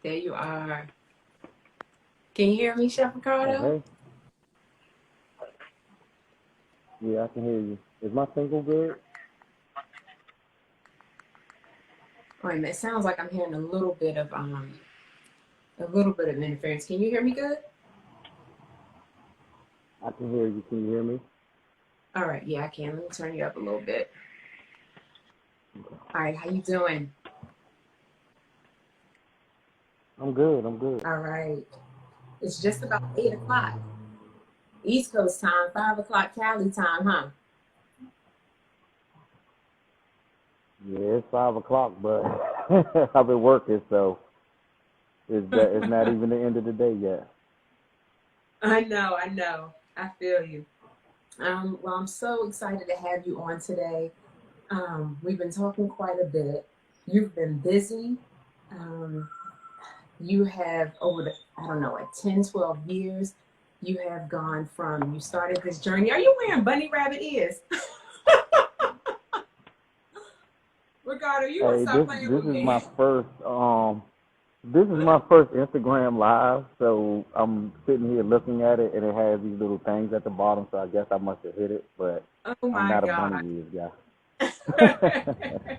There you are. Can you hear me, Chef Oh, Ricardo? hey. Yeah, I can hear you. Is my single good? Wait a minute. It sounds like I'm hearing a little bit of interference. Can you hear me good? I can hear you. Can you hear me? All right. Yeah, I can. Let me turn you up a little bit. All right. How you doing? I'm good. I'm good. All right. It's just about 8 o'clock East Coast time, 5 o'clock Cali time, huh? Yeah, it's 5 o'clock, but I've been working, so it's not even the end of the day yet. I know. I know. I feel you. Well, I'm so excited to have you on today. We've been talking quite a bit. You've been busy. Um, you have over the, I don't know, like 10, 12 years, you have gone from, you started this journey. Are you wearing bunny rabbit ears? Ricardo, you gonna Hey, stop this playing this with is me. my first this is my first Instagram live, so I'm sitting here looking at it, and it has these little things at the bottom. So I guess I must have hit it, but Oh I'm my not a bunny God. ears guy.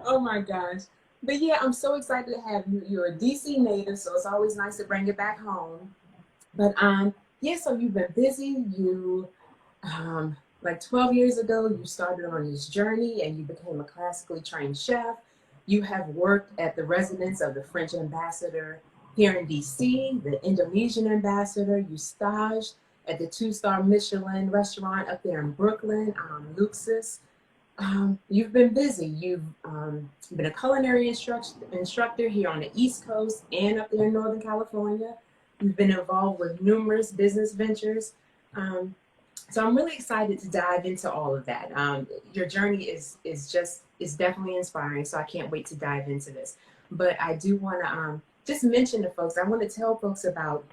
Oh my gosh. But yeah, I'm so excited to have you. You're a DC native, so it's always nice to bring it back home. But yeah, so you've been busy. You like 12 years ago, you started on this journey and you became a classically trained chef. You have worked at the residence of the French ambassador here in DC, the Indonesian ambassador. You staged at the two-star Michelin restaurant up there in Brooklyn, Luxus. You've been busy. You've been a culinary instructor here on the East Coast and up there in Northern California. You've been involved with numerous business ventures. Um, so I'm really excited to dive into all of that. Your journey is definitely inspiring. So I can't wait to dive into this. But I do want to just mention to folks. I want to tell folks about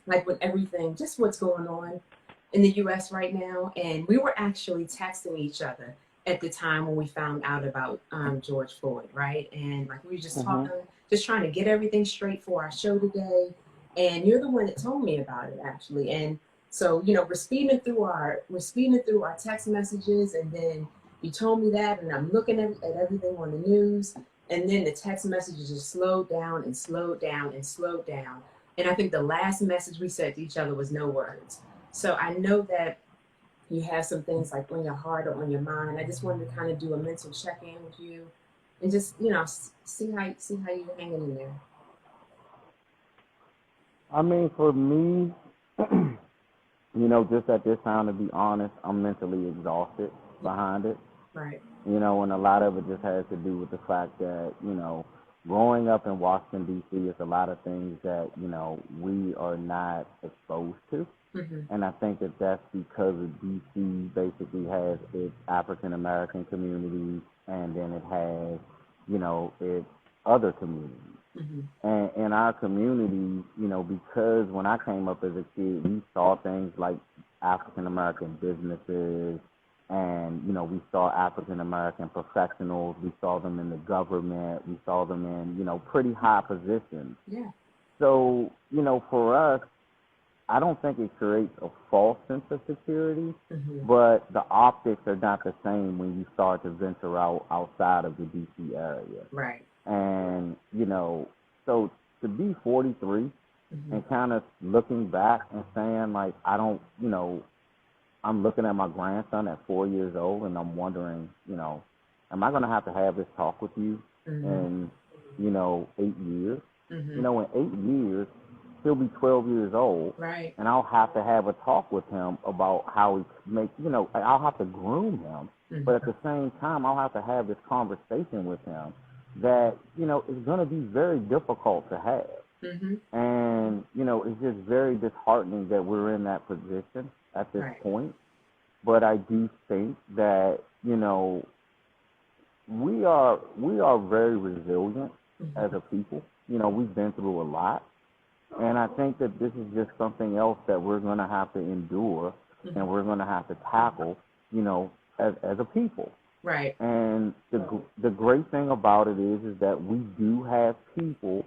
like with everything, just what's going on in the U.S. right now. And we were actually texting each other at the time when we found out about George Floyd, right? And like we were just Mhm. talking, just trying to get everything straight for our show today. And you're the one that told me about it actually. And so we're speeding through our text messages, and then you told me that, and I'm looking at everything on the news, and then the text messages just slowed down and slowed down and slowed down. And I think the last message we said to each other was no words. So I know that you have some things like on your heart or on your mind. I just wanted to kind of do a mental check in with you, and just see how you're hanging in there. I mean, for me, just at this time, to be honest, I'm mentally exhausted behind it. Right. And a lot of it just has to do with the fact that, growing up in Washington, D.C., it's a lot of things that, we are not exposed to. Mm-hmm. And I think that that's because of D.C. basically has its African American community, and then it has, its other communities. Mm-hmm. And in our community, because when I came up as a kid, we saw things like African American businesses, and we saw African American professionals. We saw them in the government. We saw them in pretty high positions. Yeah. So for us, I don't think it creates a false sense of security, Mm-hmm. but the optics are not the same when you start to venture out outside of the DC area. Right. And so to be 43 Mm-hmm. and kind of looking back and saying like I don't, I'm looking at my grandson at 4 years old, and I'm wondering, am I going to have this talk with you Mm-hmm. in 8 years? Mm-hmm. In 8 years, he'll be 12 years old, Right. and I'll have to have a talk with him about how he make, I'll have to groom him, but at Mm-hmm. the same time, I'll have to have this conversation with him that, is going to be very difficult to have. Mm-hmm. And, it's just very disheartening that we're in that position at this Right. point. But I do think that, we are very resilient as Mm-hmm. a people. We've been through a lot. And I think that this is just something else that we're going to have to endure, Mm-hmm. and we're going to have to tackle, as a people. Right. And the great thing about it is that we do have people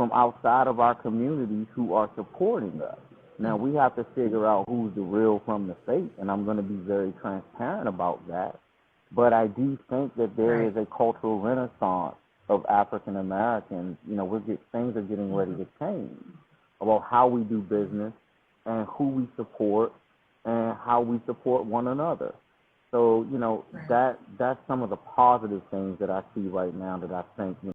from outside of our communities who are supporting us. Now we have to figure out who's the real from the fake, and I'm going to be very transparent about that. But I do think that there is a cultural renaissance of African Americans. You know, things are getting ready to change about how we do business and who we support and how we support one another. So, you know, that's some of the positive things that I see right now that I think,